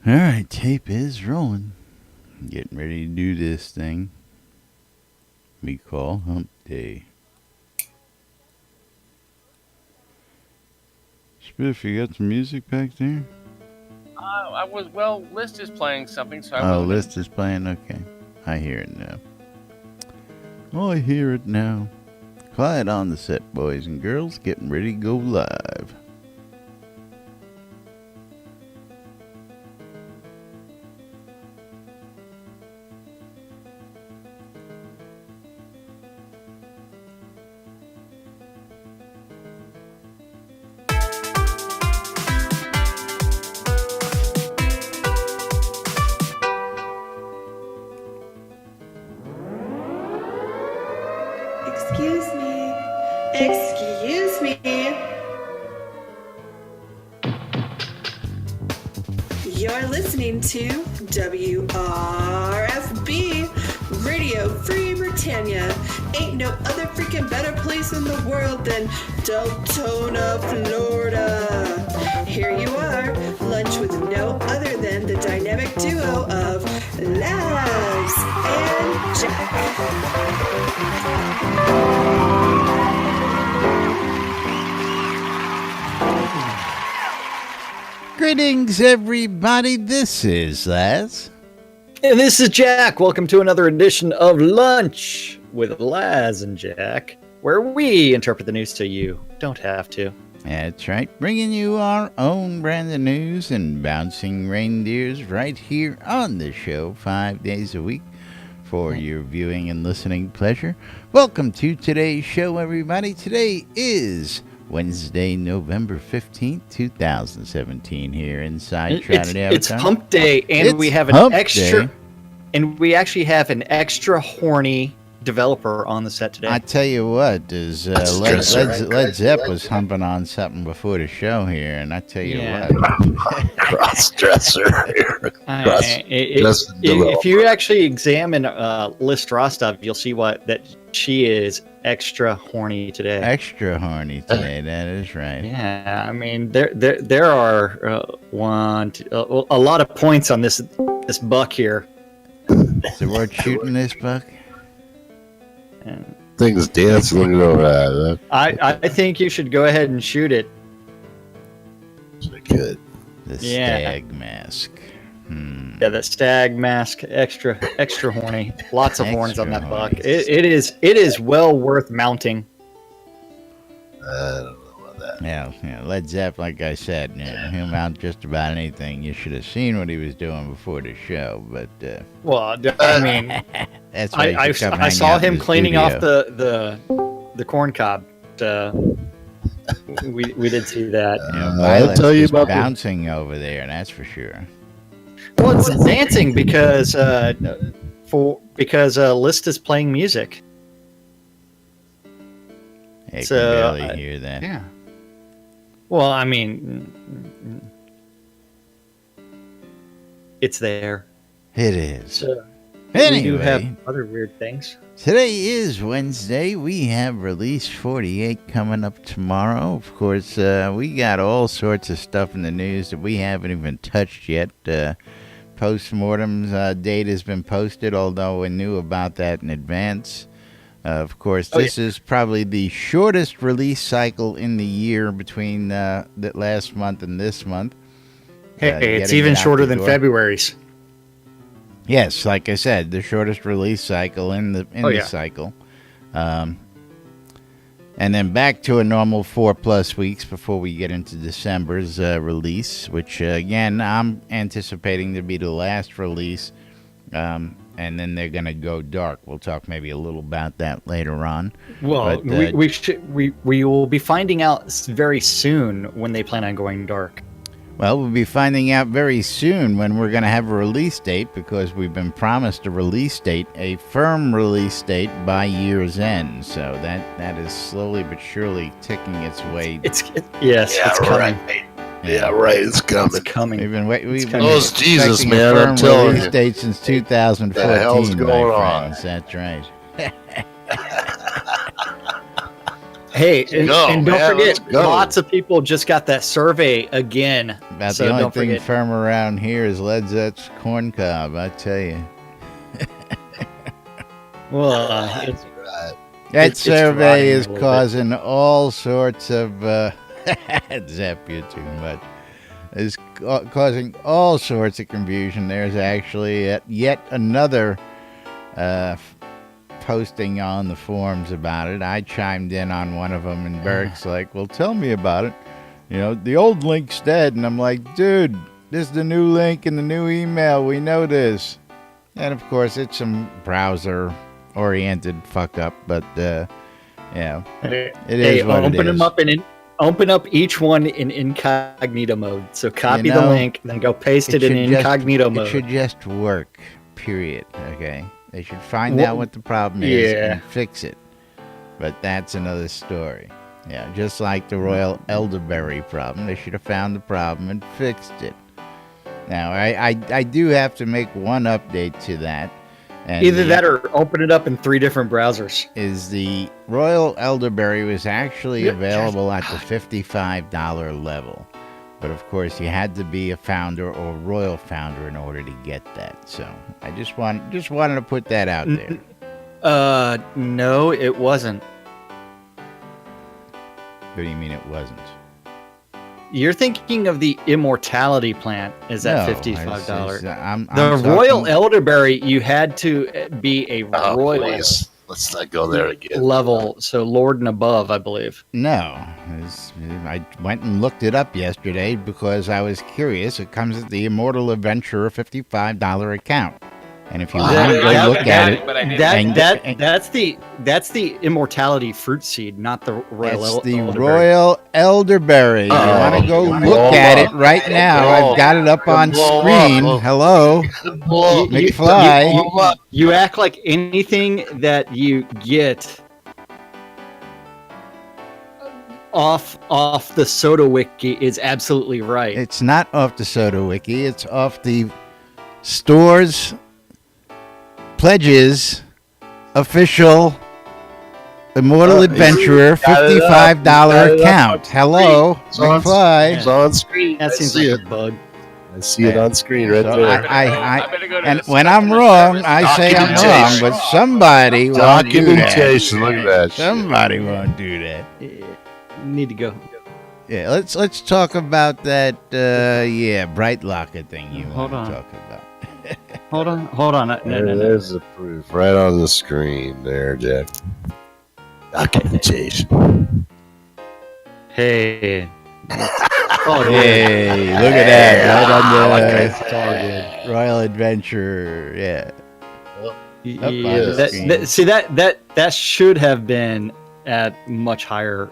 Alright, tape is rolling. Getting ready to do this thing we call Hump Day. Spiff, you got some music back there? List is playing something, so I was. List is playing? Okay. I hear it now. Oh, I hear it now. Quiet on the set, boys and girls. Getting ready to go live. Excuse me. You're listening to WRFB, Radio Free Britannia. Ain't no other freaking better place in the world than Deltona, Florida. Here you are, lunch with no other than the dynamic duo of Labs and Jack. Greetings, everybody. This is Laz. And this is Jack. Welcome to another edition of Lunch with Laz and Jack, where we interpret the news so you don't have to. That's right. Bringing you our own brand of news and bouncing reindeers right here on the show 5 days a week for your viewing and listening pleasure. Welcome to today's show, everybody. Today is Wednesday, November 15th, 2017 here inside Shroud. It's Hump Day, and we have an extra, and we actually have an extra horny developer on the set today. I tell you what, Led Zepp was humping on something before the show here, and I tell you what. Cross-dresser. If you actually examine List Rostov, you'll see that she is extra horny today. Extra horny today, that is right. Yeah, I mean, there are a lot of points on this buck here. Is it worth shooting this buck? Things dancing around. I think you should go ahead and shoot it. Good. The stag mask. Yeah, the stag mask, extra horny. Lots of horns on that buck. It is well worth mounting. I don't know about that. Yeah. Led Zepp, like I said, he'll mount just about anything. You should have seen what he was doing before the show, but well, I mean, that's why I saw him cleaning off the corn cob. We did see that. I'll tell you about bouncing over there. That's for sure. Well, it's dancing because List is playing music. I can barely hear that. Yeah. Well, I mean, it's there. It is. Anyway, we do have other weird things. Today is Wednesday. We have Release 48 coming up tomorrow. Of course, we got all sorts of stuff in the news that we haven't even touched yet. Postmortem's date has been posted, although we knew about that in advance. Of course, this is probably the shortest release cycle in the year between the last month and this month. Hey, it's even shorter than February's. Yes, like I said, the shortest release cycle in the cycle. And then back to a normal 4+ weeks before we get into December's release, which, again, I'm anticipating to be the last release. And then they're going to go dark. We'll talk maybe a little about that later on. Well, but, we will be finding out very soon when they plan on going dark. Well, we'll be finding out very soon when we're going to have a release date, because we've been promised a release date, a firm release date by year's end. So that is slowly but surely ticking its way. It's coming. Right. Yeah, right. It's coming. It's coming. We've been Jesus, man! I'm telling release you. date since 2014. What the hell's going on? That's right. Hey, and don't forget, let's go. lots of people just got that survey again. About so the only don't thing forget. firm around here is Led Zeppelin's corn cob, I tell you. Well, That it's survey rotting is a little causing all sorts of zap you too much. Is causing all sorts of confusion. There's actually yet another posting on the forums about it. I chimed in on one of them, and Berg's like, "Well, tell me about it. You know, the old link's dead." And I'm like, "Dude, this is the new link in the new email. We know this." And of course, it's some browser-oriented fuck up, but yeah, it is what it open is. them up open up each one in incognito mode. So copy You the know, link, then go paste it in should just- incognito mode. It should just work. Period. Okay. They should find out what the problem is and fix it. But that's another story. Yeah, just like the royal elderberry problem, they should have found the problem and fixed it. Now, I do have to make one update to that. And Either that or open it up in 3 different browsers. is the royal elderberry was actually available at the $55 level. But of course, you had to be a founder or royal founder in order to get that. So I just wanted to put that out there. No, it wasn't. What do you mean it wasn't? You're thinking of the immortality plant is at No, $55. I'm The talking- royal elderberry, you had to be a Oh, royal please. Let's not go there again. level, so lord and above, I believe. No, I went and looked it up yesterday because I was curious. It comes at the Immortal Adventurer $55 account, and if you want to go that- look at it, But I didn't. That's the immortality fruit seed, not the royal it's the elderberry. royal elderberry. You want to go look at it right now? I've got it up on screen. Hello, McFly. You act like anything that you get off the Soda Wiki is absolutely right. It's not off the Soda Wiki. It's off the store's pledges official Immortal Adventurer $55 account. Hello, McFly. It's on screen. That I seems see like it. a bug. I see it on screen right So there. I better go to and this when I'm customer wrong, service. I say I'm wrong, Documentation. but somebody won't do that. Documentation. Look at that. shit. Somebody won't do that. Need to go. Yeah, let's talk about that. Bright Locker thing you Hold want on. to talk about. Hold on. No. There's the proof right on the screen there, Jack. Documentation. Hey. Hey, look at that! Right on It's all good. the Royal Adventure. Yeah. Yeah, on the screen. that should have been at much higher.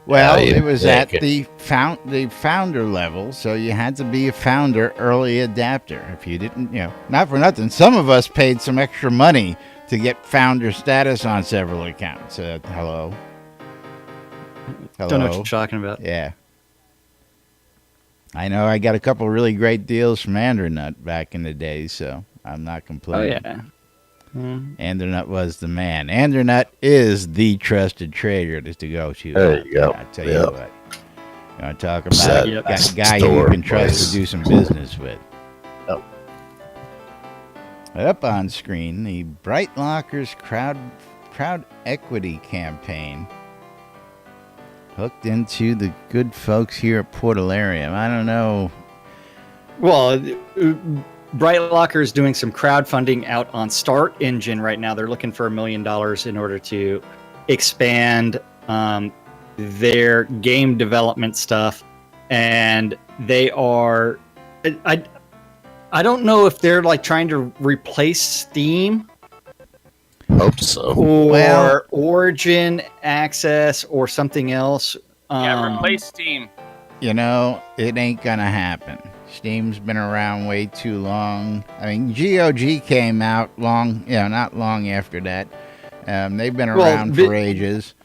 Well, Yeah, it was yeah, at okay. the founder level, so you had to be a founder early adapter. If you didn't, not for nothing, some of us paid some extra money to get founder status on several accounts. Hello. Don't know what you're talking about. Yeah. I know I got a couple really great deals from Andernut back in the day, so I'm not Oh complaining. yeah. Andernut was the man. Andernut is the trusted trader to go to. There you go. I tell you Yep. what. You want to talk about Set a guy who you store can trust place. to do some business with. Yep. Up on screen, the Bright Lockers crowd equity campaign hooked into the good folks here at Portalarium. I don't know. Well, Bright Locker is doing some crowdfunding out on Start Engine right now. They're looking for $1 million in order to expand their game development stuff, and they are. I don't know if they're like trying to replace Steam Hope so. or Well- Origin Access or something else. Yeah, replace Steam. It ain't gonna happen. Steam's been around way too long. I mean, GOG came out not long after that. They've been around for ages.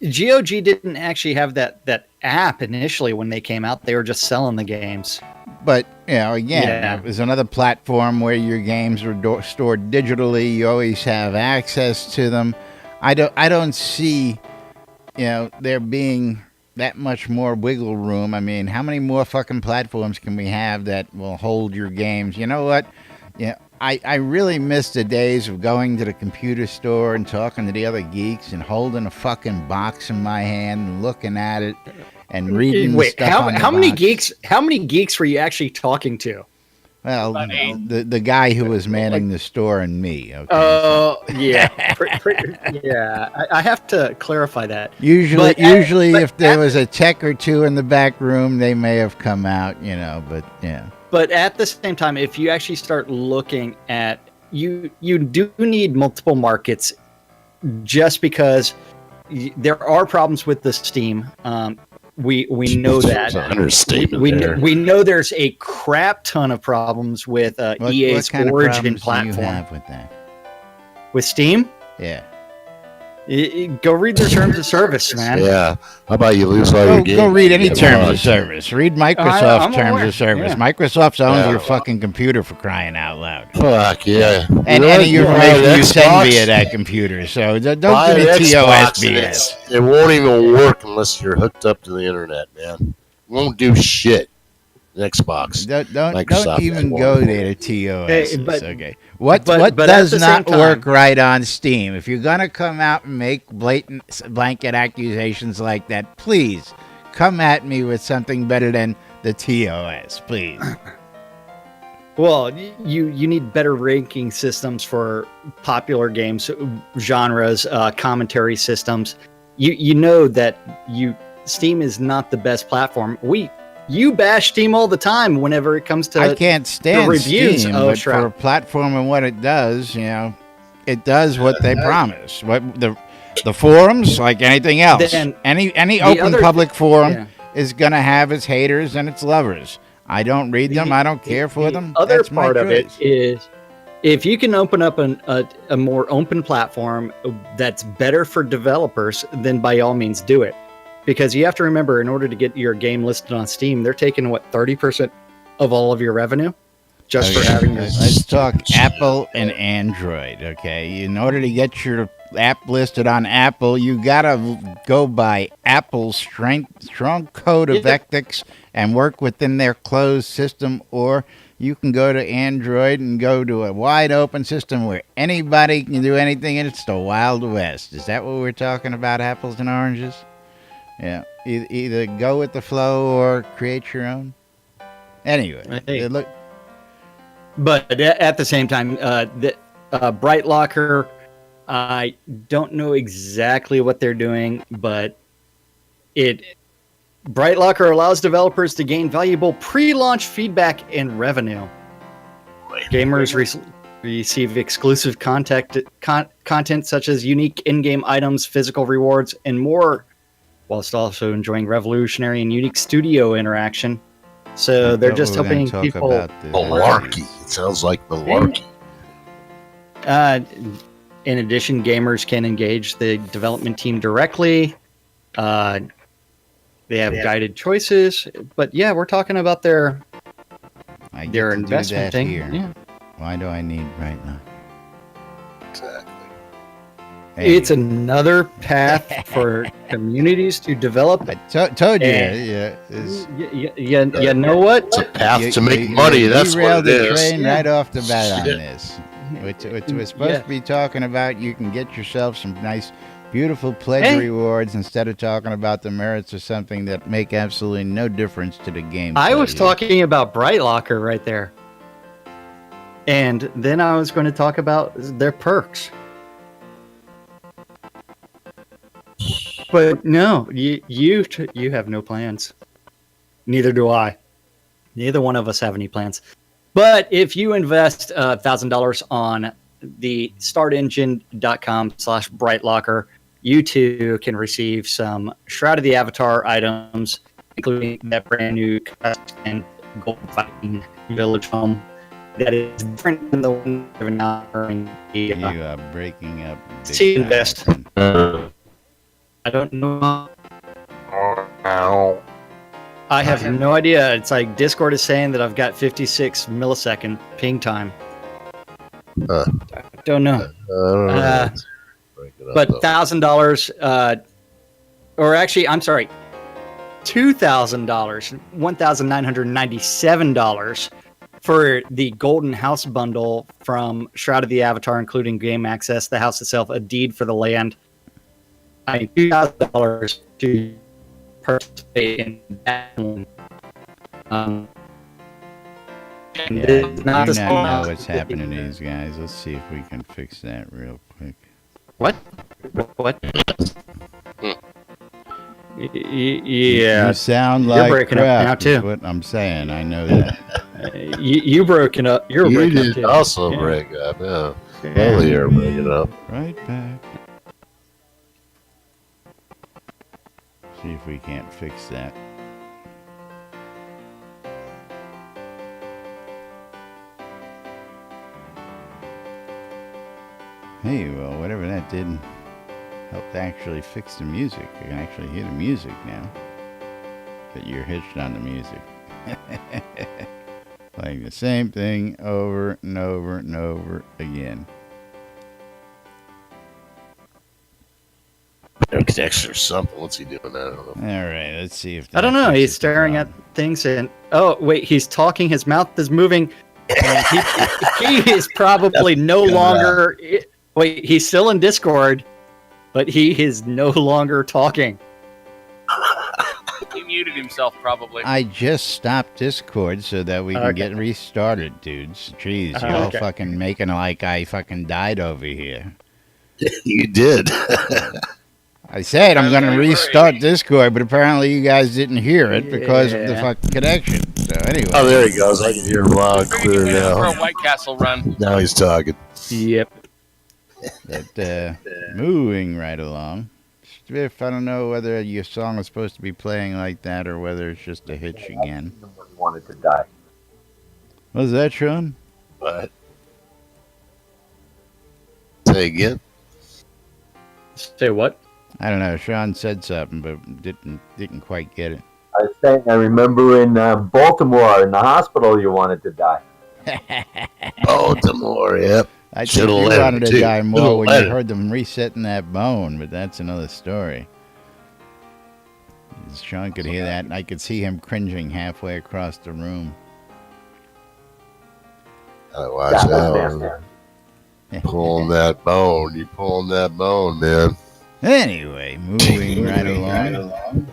GOG didn't actually have that app initially when they came out. They were just selling the games. But, again, Yeah. it was another platform where your games were stored digitally. You always have access to them. I don't see there being that much more wiggle room. I mean, how many more fucking platforms can we have that will hold your games? You know what? Yeah, I really miss the days of going to the computer store and talking to the other geeks and holding a fucking box in my hand and looking at it and reading the stuff on the how many box. geeks? How many geeks were you actually talking to? Well, the guy who was manning the store and me. Okay. Oh, yeah. Yeah. I have to clarify that. Usually, But if there was a tech or two in the back room, they may have come out, but yeah. But at the same time, if you actually start looking at, you do need multiple markets just because there are problems with the Steam. We know that. We know there's a crap ton of problems with EA's what kind Origin of platform. Do you have with that? With Steam? Yeah. Go read their terms of service, man. Yeah. How about you lose all your games? Go read any terms of service. Read Microsoft's terms of service. Yeah. Microsoft owns your fucking computer, for crying out loud. Fuck yeah. And any information you send via that computer. So don't give me TOS BS. It won't even work unless you're hooked up to the internet, man. It won't do shit. Xbox. Don't even go there to TOS. Okay. What but does not work right on Steam? If you're gonna come out and make blatant blanket accusations like that, please come at me with something better than the TOS, please. Well, you need better ranking systems for popular games, genres, commentary systems. You know that Steam is not the best platform. You bash Steam all the time whenever it comes to I can't stand reviews. Steam, but for a platform and what it does, it does what they promise. What the forums, like anything else, Then any open public forum is gonna have its haters and its lovers. I don't read them. I don't care for them. Other That's part my of it is if you can open up a more open platform that's better for developers, then by all means do it. Because you have to remember, in order to get your game listed on Steam, they're taking 30% of all of your revenue just for having your. Let's talk Apple and Android, okay? In order to get your app listed on Apple, you gotta go by Apple's strong code of ethics and work within their closed system, or you can go to Android and go to a wide open system where anybody can do anything, and it's the Wild West. Is that what we're talking about, apples and oranges? Yeah, either go with the flow or create your own. Anyway, look. But at the same time, Bright Locker, I don't know exactly what they're doing, but Bright Locker allows developers to gain valuable pre-launch feedback and revenue. Gamers receive exclusive content such as unique in-game items, physical rewards, and more, whilst also enjoying revolutionary and unique studio interaction. So they're just helping people. Malarkey. It sounds like malarkey. In addition, gamers can engage the development team directly. They have guided choices. But yeah, we're talking about their investment thing. Here. Yeah. Why do I need right now? Exactly. Hey. It's another path for communities to develop. I told you. You know what? It's a path to make money. That's what it the is. train right off the bat on this. Which we're supposed to be talking about. You can get yourself some nice, beautiful pledge rewards instead of talking about the merits of something that make absolutely no difference to the game. I was talking about Bright Locker right there. And then I was going to talk about their perks. But no, you have no plans. Neither do I. Neither one of us have any plans. But if you invest $1,000 on the startengine.com/brightlocker, you too can receive some Shroud of the Avatar items, including that brand new custom gold fighting village home that is different than the one they're now offering. You are breaking up. See, invest. I don't know. I have no idea. It's like Discord is saying that I've got 56 millisecond ping time. I don't know. I don't know. But $1,000 or actually, I'm sorry, $2,000, $1,997 for the Golden House bundle from Shroud of the Avatar, including game access, the house itself, a deed for the land. I mean, $2,000 to participate in that one. And Yeah, it's I not do the not small know house. what's happening to these guys. Let's see if we can fix that real quick. What? What? You Yeah, sound you're like breaking up crap, now, is too. what I'm saying. I know that. you broken up. You're You breaking up did too. also Yeah. break up, yeah. Yeah. Well, you're breaking up. Right back. See if we can't fix that. Hey, well, whatever that did helped actually fix the music. I can actually hear the music now. But you're hitched on the music. Playing the same thing over and over and over again. Better connection or something. What's he doing? I don't know. All right, let's see if I don't know. fixes He's the staring at problem. things and wait, he's talking. His mouth is moving. And he is probably no longer. Wait, he's still in Discord, but he is no longer talking. He muted himself, probably. I just stopped Discord so that we can Okay. get restarted, dudes. Jeez, y'all Okay. fucking making like I fucking died over here. You did. I said I'm going to Don't worry. restart Discord, but apparently you guys didn't hear it because of the Yeah. fucking connection. So anyway. Oh, there he goes. I can hear him loud and Figured clear you'd go for a now. White Castle run. Now he's talking. Yep. But moving right along. If I don't know whether your song is supposed to be playing like that or whether it's just a hitch again. Wanted to die. Was that Sean? But say again. Say what? I don't know. Sean said something, but didn't quite get it. I was saying, I remember in Baltimore in the hospital, you wanted to die. Baltimore. Yep. I think Should've you let him, wanted to too. die more Should've when let you him. heard them resetting that bone, but that's another story. Sean could hear that, and I could see him cringing halfway across the room. I watch out. Pulling that bone. You pulling that bone, man. Anyway, moving right along.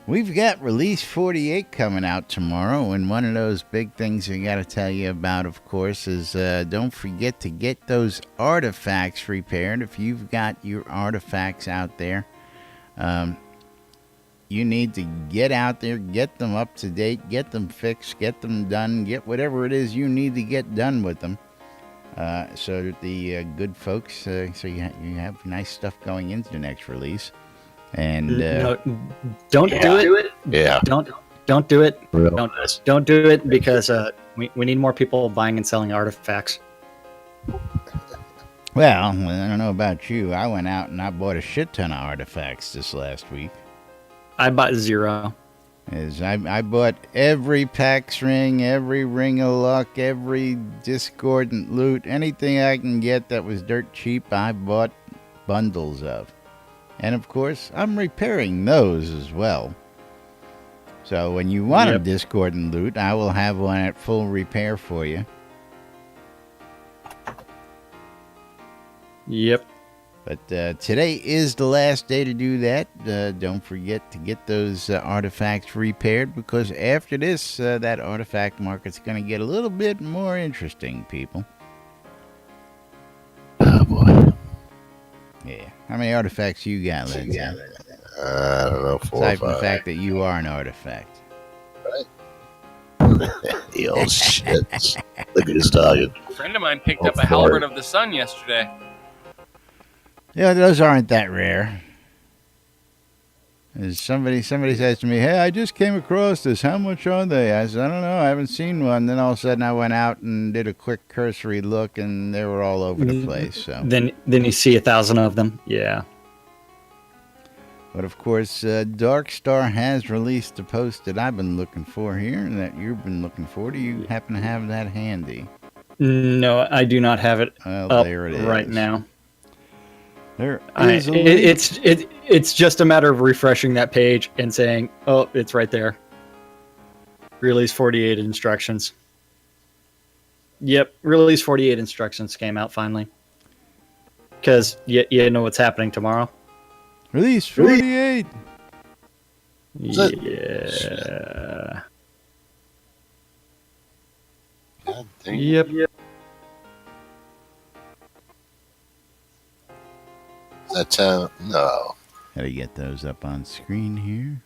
We've got Release 48 coming out tomorrow, and one of those big things we got to tell you about, of course, is don't forget to get those artifacts repaired. If you've got your artifacts out there, you need to get out there, get them up to date, get them fixed, get them done, get whatever it is you need to get done with them. So that the good folks, so you have nice stuff going into the next release. And No, don't do it. Yeah. Don't do it. Real Don't nice. don't do it because we need more people buying and selling artifacts. well, I don't know about you. I went out and I bought a shit ton of artifacts this last week. I bought 0. I bought every PAX ring, every ring of luck, every discordant loot, anything I can get that was dirt cheap, I bought bundles of. And of course, I'm repairing those as well. So when you want a Yep. discordant loot, I will have one at full repair for you. Yep. But today is the last day to do that. Don't forget to get those artifacts repaired, because after this, that artifact market's going to get a little bit more interesting, people. Oh, boy. Yeah. How many artifacts you got, Lindsay? I don't know. 4 or Aside from the 5. fact that you are an artifact. The old shit. Look at his talking. A friend of mine picked Oh, up a halberd of the sun yesterday. Yeah, those aren't that rare. Somebody says to me, "Hey, I just came across this. How much are they?" I said, "I don't know. I haven't seen one." Then all of a sudden, I went out and did a quick cursory look, and they were all over the place. So, Then you see 1,000 of them. Yeah. but of course, Darkstar has released a post that I've been looking for here, and that you've been looking for. Do you happen to have that handy? No, I do not have it Well, up there it is. right now. There is a link. It's just a matter of refreshing that page and saying, "Oh, it's right there." Release 48 instructions. Yep, release 48 instructions came out finally. Because you know what's happening tomorrow. Release 48. Yeah. God dang. Yep. That's no. Gotta get those up on screen here.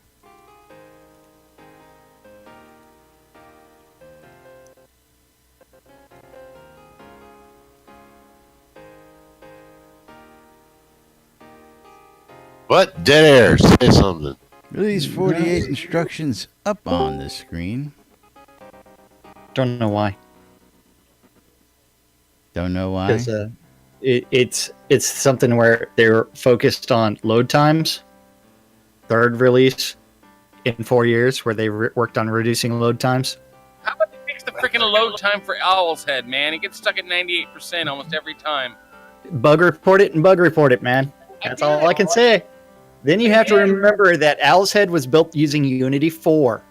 What? Dead air. Say something. Release 48 instructions up on the screen. Don't know why. Don't know why. Because it's something where they're focused on load times. Third release in 4 years, where they worked on reducing load times. How about they fix the freaking load time for Owl's Head, man? It gets stuck at 98% almost every time. Bug report it, man. That's all I can say. Then you have to remember that Owl's Head was built using Unity 4.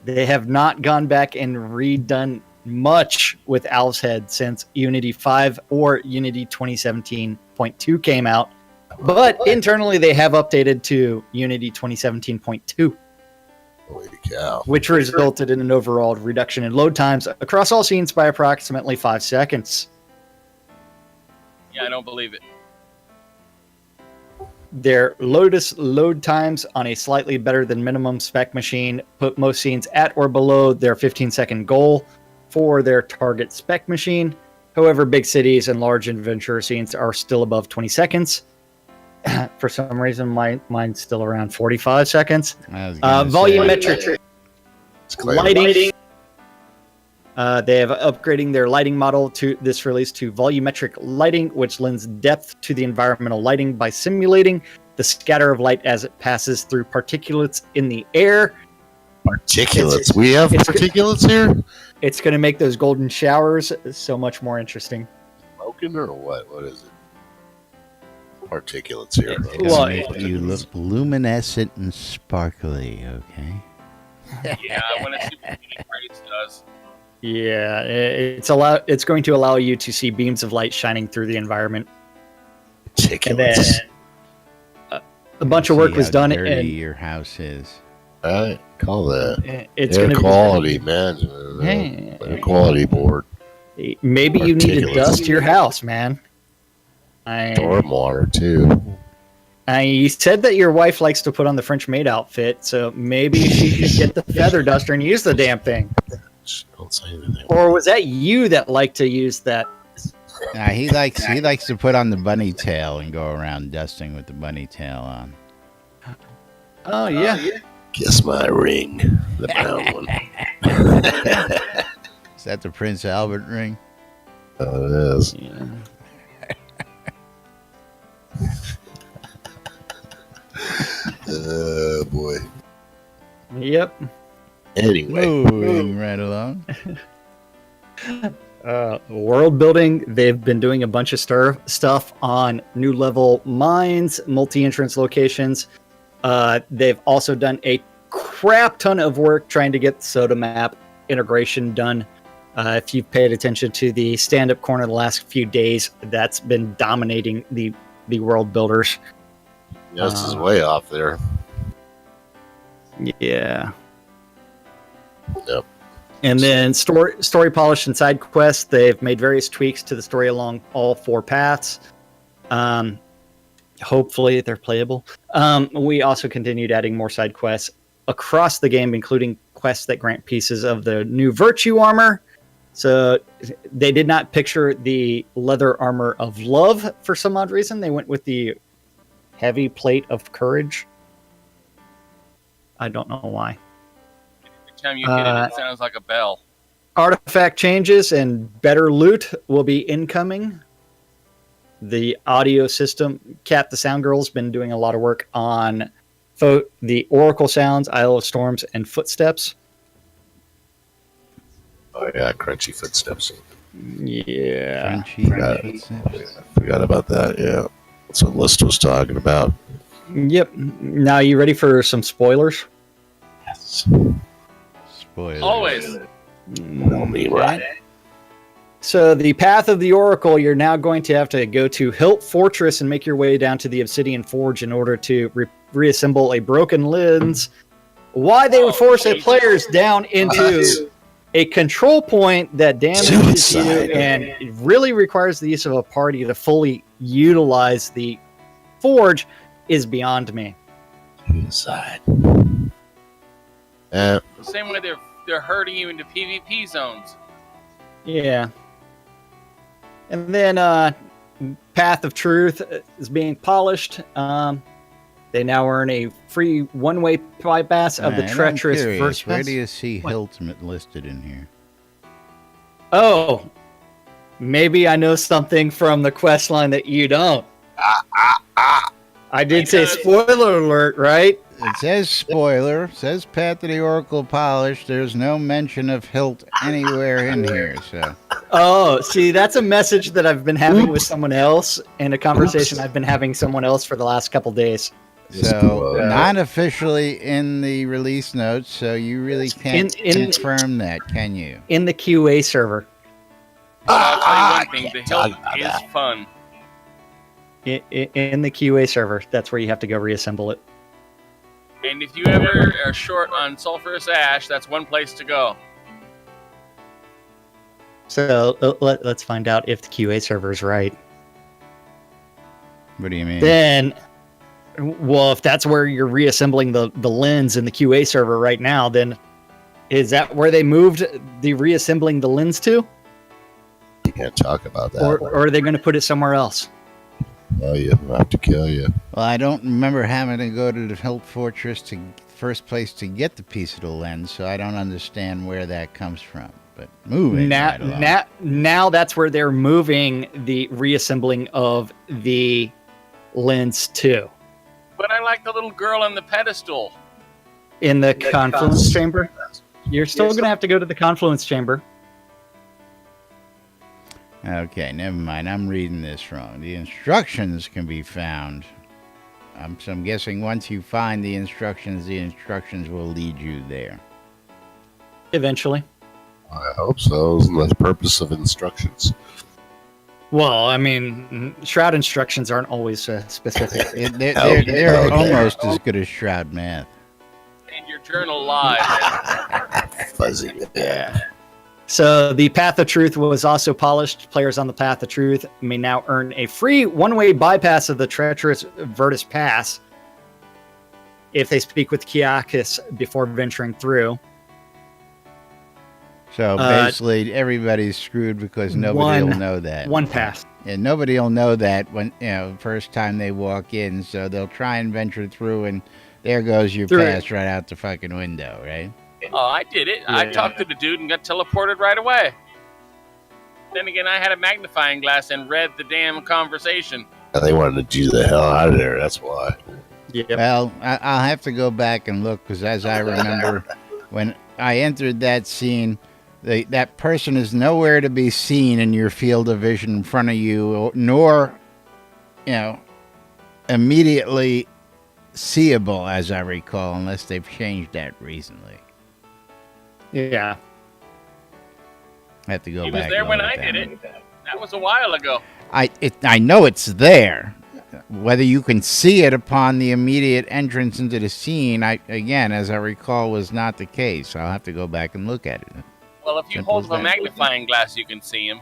They have not gone back and redone much with Owl's Head since Unity 5 or Unity 2017.2 came out. But internally, they have updated to Unity 2017.2. Holy cow. Which resulted in an overall reduction in load times across all scenes by approximately 5 seconds. Yeah, I don't believe it. Their load times on a slightly better than minimum spec machine put most scenes at or below their 15-second goal for their target spec machine. However, big cities and large adventure scenes are still above 20 seconds. For some reason, mine's still around 45 seconds. Volumetric lighting. They have upgrading their lighting model to this release to volumetric lighting, which lends depth to the environmental lighting by simulating the scatter of light as it passes through particulates in the air. Particulates? We have particulates here? It's going to make those golden showers so much more interesting. Smoking or what? What is it? Particulates here. Well, make you look luminescent and sparkly, okay? Yeah, when a super race does. Yeah, it's going to allow you to see beams of light shining through the environment. And then a bunch of work was done. Dirty and your house is. I call that it's air gonna quality, man. Air quality board. Maybe you need to dust your house, man. Stormwater too. You said that your wife likes to put on the French maid outfit, so maybe she should get the feather duster and use the damn thing. Don't say anything. Or was that you that liked to use that? Nah, he likes to put on the bunny tail and go around dusting with the bunny tail on. Oh yeah. Kiss my ring, the brown one. Is that the Prince Albert ring? Oh, it is. Yeah. Oh boy. Yep. Anyway, moving right along. World building. They've been doing a bunch of stuff on new level mines, multi-entrance locations. They've also done a crap ton of work trying to get Soda Map integration done. If you've paid attention to the stand-up corner the last few days, that's been dominating the world builders. this is way off there. Yeah. Yep. And then story polish and side quests. They've made various tweaks to the story along all 4 paths. Hopefully they're playable. We also continued adding more side quests across the game, including quests that grant pieces of the new virtue armor. So they did not picture the leather armor of love for some odd reason. They went with the heavy plate of courage. I don't know why. Every time you hit it, it sounds like a bell. Artifact changes and better loot will be incoming. The audio system, Kat the Sound Girl's been doing a lot of work on the Oracle sounds, Isle of Storms, and Footsteps. Oh yeah, crunchy footsteps. Yeah. Crunchy footsteps. Forgot about that. Yeah, That's what List was talking about. Yep. Now, you ready for some spoilers? Yes. Spoilers. Always. Tell me right. So, the Path of the Oracle, you're now going to have to go to Hilt Fortress and make your way down to the Obsidian Forge in order to reassemble a broken lens. Why they would force their players down into a control point that damages Suicide. you and it really requires the use of a party to fully utilize the forge is beyond me. Suicide. The same way they're herding you into PvP zones. Yeah. And then Path of Truth is being polished. They now earn a free one-way bypass of the Alright, I'm treacherous curious, verse where pass. do you see What? Hilton listed in here? Oh, maybe I know something from the quest line that you don't. I did say spoiler alert, right? It says spoiler, says Path of the Oracle polished. There's no mention of Hilt anywhere in here, so. Oh, see, that's a message that I've been having with someone else and a conversation I've been having with someone else for the last couple days. So, not officially in the release notes, so you really can't confirm that, can you? In the QA server. I'll tell you one thing, the hilt is fun. In the QA server, that's where you have to go reassemble it. And if you ever are short on sulfurous ash, that's one place to go. So let's find out if the QA server is right. What do you mean? Then, well, if that's where you're reassembling the lens in the QA server right now, then is that where they moved the reassembling the lens to? You can't talk about that. Or are they going to put it somewhere else? Oh, yeah, I have to kill you. Well, I don't remember having to go to the Hilt Fortress to first place to get the piece of the lens, so I don't understand where that comes from. But moving right along. Now that's where they're moving the reassembling of the lens to. But I like the little girl on the pedestal. In the confluence chamber? You're still going to have to go to the confluence chamber. Okay, never mind. I'm reading this wrong. The instructions can be found. So I'm guessing once you find the instructions will lead you there. Eventually. I hope so. Isn't that the purpose of instructions? Well, I mean, Shroud instructions aren't always specific. They're almost as good as Shroud math. And your journal live. Fuzzy. Yeah. So the Path of Truth was also polished. Players on the Path of Truth may now earn a free one-way bypass of the treacherous Virtus Pass if they speak with Kiakis before venturing through. So basically, everybody's screwed because nobody will know that. One pass. And nobody will know that when first time they walk in. So they'll try and venture through, and there goes your pass right out the fucking window, right? Oh, I did it. Yeah. I talked to the dude and got teleported right away. Then again, I had a magnifying glass and read the damn conversation. And they wanted to get the hell out of there. That's why. Yep. Well, I'll have to go back and look, because as I remember, when I entered that scene, that person is nowhere to be seen in your field of vision in front of you, nor, immediately seeable, as I recall, unless they've changed that recently. Yeah. I have to go He back. was there and when look I at did that. it. That was a while ago. I know it's there. Whether you can see it upon the immediate entrance into the scene, again, as I recall, was not the case. I'll have to go back and look at it. Well, if you Simple hold as up a that. magnifying glass, you can see him.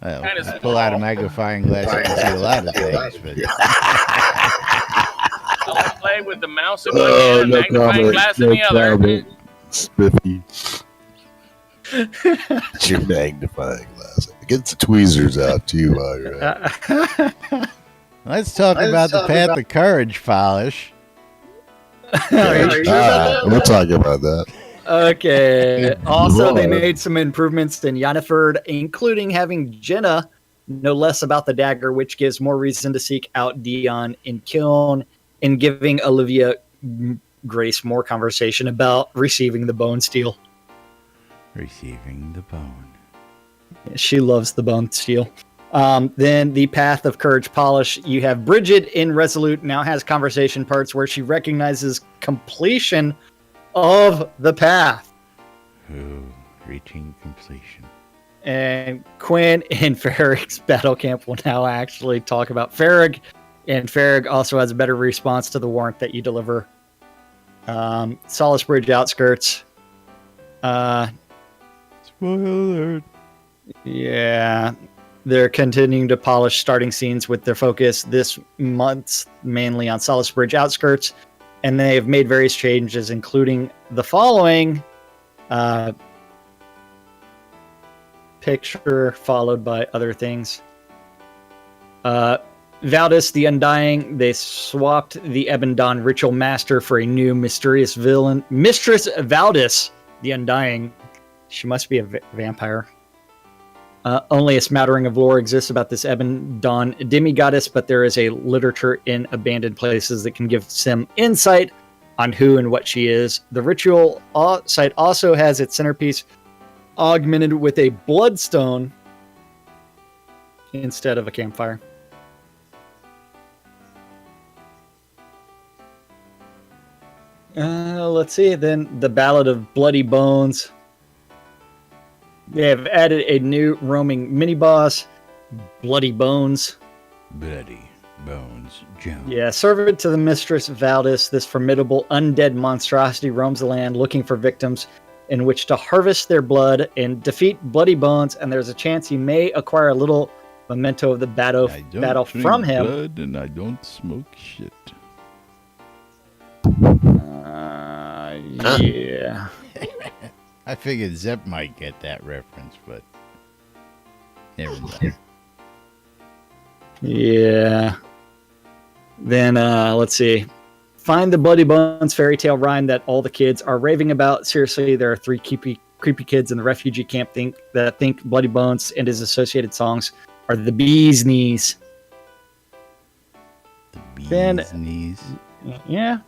Well, Kinda pull out a small. magnifying glass, you can see a lot of things. But I'll play with the mouse in one hand and magnifying glass in the other. Spiffy. It's your magnifying glass. Get the tweezers out too while you're at it. let's talk about the Path of Courage polish. We'll talk about that. Okay. Also, they Lord. made some improvements in Yennefer, including having Jenna know less about the dagger, which gives more reason to seek out Dion and Kiln, and giving Olivia Grace more conversation about receiving the bone steel. Receiving the bone. She loves the bone steel. Then the Path of Courage Polish. You have Bridget in Resolute now has conversation parts where she recognizes completion of the path. Ooh, reaching completion. And Quinn in Farrag's battle camp will now actually talk about Farrag. And Farrag also has a better response to the warrant that you deliver. Solace Bridge outskirts. Spoiler alert. Yeah. They're continuing to polish starting scenes with their focus this month mainly on Solace Bridge outskirts. And they have made various changes, including the following picture followed by other things. Valdis the Undying, they swapped the Ebon Dawn Ritual Master for a new mysterious villain. Mistress Valdis the Undying. She must be a vampire. Only a smattering of lore exists about this Ebon Dawn demigoddess, but there is a literature in abandoned places that can give some insight on who and what she is. The ritual site also has its centerpiece augmented with a bloodstone instead of a campfire. Let's see. Then the Ballad of Bloody Bones. They have added a new roaming mini-boss, Bloody Bones. Bloody Bones Jones. Yeah, servant to the Mistress Valdis, this formidable undead monstrosity roams the land looking for victims in which to harvest their blood and defeat Bloody Bones, and there's a chance you may acquire a little memento of the battle from him. Blood and I don't smoke shit. Yeah. I figured Zep might get that reference, but never mind. Yeah. Then, let's see. Find the Bloody Bones fairy tale rhyme that all the kids are raving about. Seriously, there are 3 creepy kids in the refugee camp that think Bloody Bones and his associated songs are the bee's knees. The bee's Then, knees. Yeah.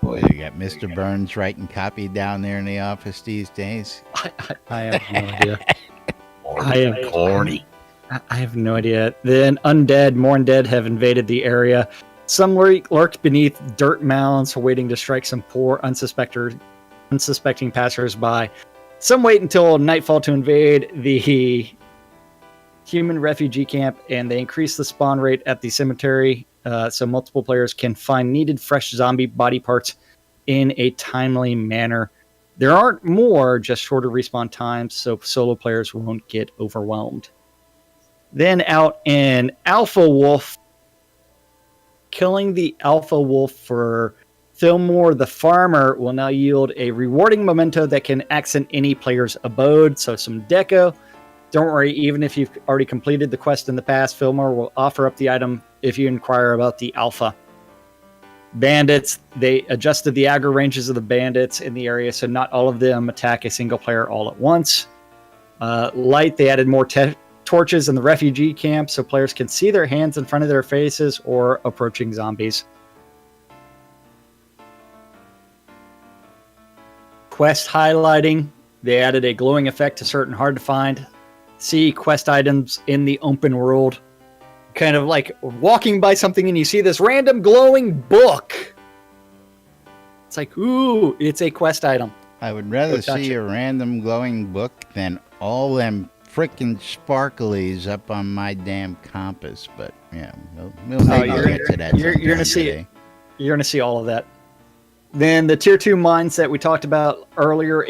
Boy, they got Mr. Burns writing copy down there in the office these days. I have no idea. Corny. I have no idea. Then undead, more undead have invaded the area. Some lurk beneath dirt mounds, waiting to strike some poor, unsuspecting passers-by. Some wait until nightfall to invade the human refugee camp, and they increase the spawn rate at the cemetery so multiple players can find needed fresh zombie body parts in a timely manner. There aren't more, just shorter respawn times, so solo players won't get overwhelmed. Then out in Alpha Wolf, killing the Alpha Wolf for Fillmore the Farmer will now yield a rewarding memento that can accent any player's abode, so some deco. Don't worry, even if you've already completed the quest in the past, Fillmore will offer up the item if you inquire about the Alpha. Bandits, they adjusted the aggro ranges of the bandits in the area, so not all of them attack a single player all at once. Light, they added more torches in the refugee camp, so players can see their hands in front of their faces or approaching zombies. Quest highlighting, they added a glowing effect to certain hard to find see quest items in the open world. Kind of like walking by something and you see this random glowing book. It's like, ooh, it's a quest item. I would rather see a random glowing book than all them frickin' sparklies up on my damn compass. But yeah, we'll maybe get to that. You're gonna see it. You're gonna see all of that. Then the tier 2 mines that we talked about earlier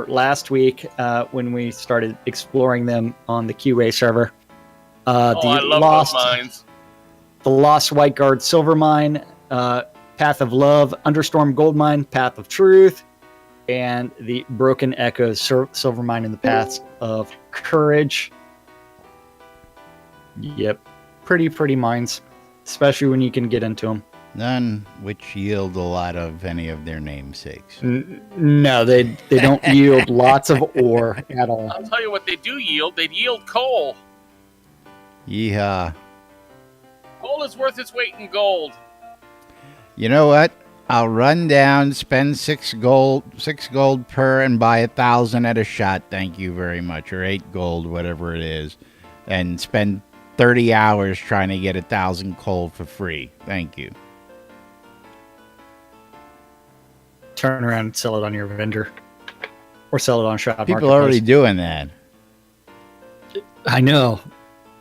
last week when we started exploring them on the QA server. I love those mines. The Lost White Guard Silver Mine, Path of Love, Understorm Gold Mine, Path of Truth, and the Broken Echoes Silver Mine in the Paths of Courage. Yep, pretty mines, especially when you can get into them. None which yield a lot of any of their namesakes. No, they don't yield lots of ore at all. I'll tell you what they do yield. They yield coal. Yeehaw. Coal is worth its weight in gold. You know what? I'll run down, spend 6 gold per, and buy 1,000 at a shot. Thank you very much. Or 8 gold, whatever it is. and spend 30 hours trying to get 1,000 coal for free. Thank you. Turn around and sell it on your vendor. Or sell it on Shroud People Marketplace. are already doing that. I know.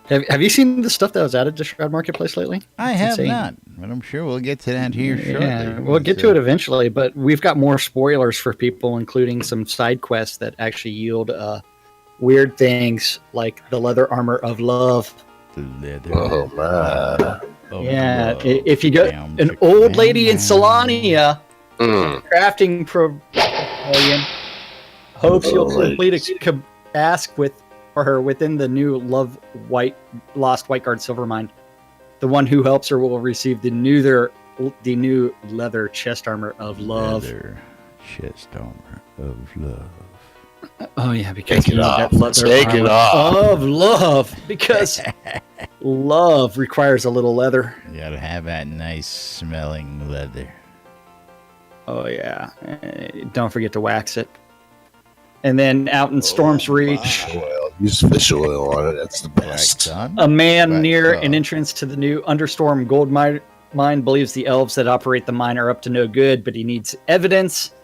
Have you seen the stuff that was added to Shroud Marketplace lately? I It's have insane. not, but I'm sure we'll get to that here shortly. Yeah, we'll get to it eventually, but we've got more spoilers for people, including some side quests that actually yield weird things like the leather armor of love. The leather. Oh man. of love. If you go, Down, an chicken, old lady in down. Solania Mm. crafting pavilion hopes you'll complete a task with her within the new Lost White Guard silver mine. The one who helps her will receive the new leather chest armor of love. Leather chest armor of love. Oh yeah, because Take it you need off. that leather Take it armor off. of love, because love requires a little leather. You gotta have that nice smelling leather. Oh yeah, don't forget to wax it. And then out in Storm's Reach, Oil. Use fish oil on it. That's the best. Wax on. a man Wax near off. an entrance to the new Understorm gold mine believes the elves that operate the mine are up to no good, but he needs evidence.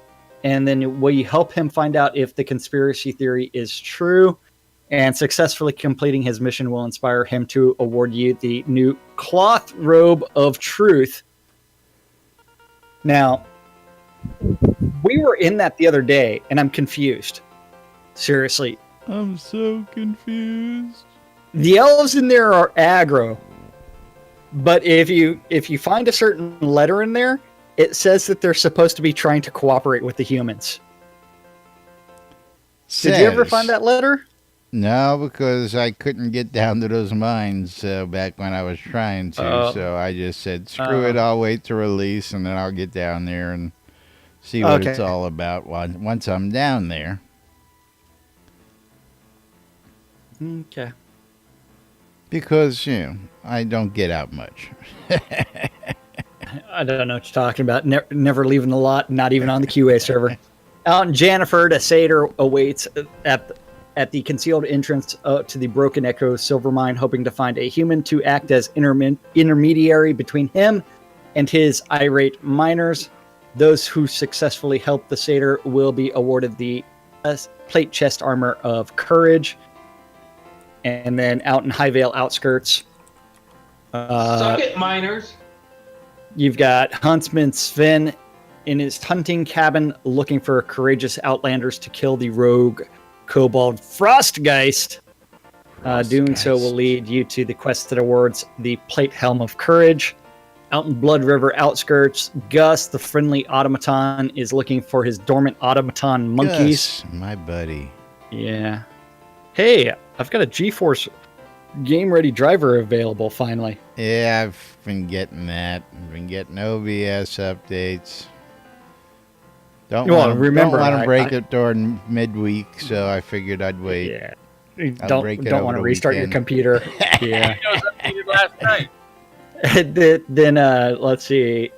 And then we help him find out if the conspiracy theory is true. And successfully completing his mission will inspire him to award you the new cloth robe of truth. Now, we were in that the other day, and I'm confused. Seriously. I'm so confused. The elves in there are aggro. But if you find a certain letter in there, it says that they're supposed to be trying to cooperate with the humans. Did you ever find that letter? No, because I couldn't get down to those mines back when I was trying to. Oh. So I just said, screw it, I'll wait to release, and then I'll get down there and see what it's Okay. all about once I'm down there. Okay. Because, I don't get out much. I don't know what you're talking about. Never leaving the lot, not even on the QA server. Out in Janiford, a satyr awaits at the concealed entrance to the Broken Echo silver mine, hoping to find a human to act as intermediary between him and his irate miners. Those who successfully help the satyr will be awarded the plate chest armor of courage. And then out in Highvale outskirts, Suck it, miners. you've got Huntsman Sven in his hunting cabin looking for courageous outlanders to kill the rogue kobold Frostgeist. Doing so will lead you to the quest that awards the Plate Helm of Courage. Out in Blood River outskirts, Gus, the friendly automaton, is looking for his dormant automaton monkeys. Gus, my buddy. Yeah. Hey, I've got a GeForce Game Ready driver available finally. Yeah, I've been getting that. I've been getting OBS updates. Don't Well, want to remember, break it during midweek, so I figured I'd wait. Yeah. I'll break it Don't over want to the restart weekend. your computer. Yeah. It was updated last night. Then let's see.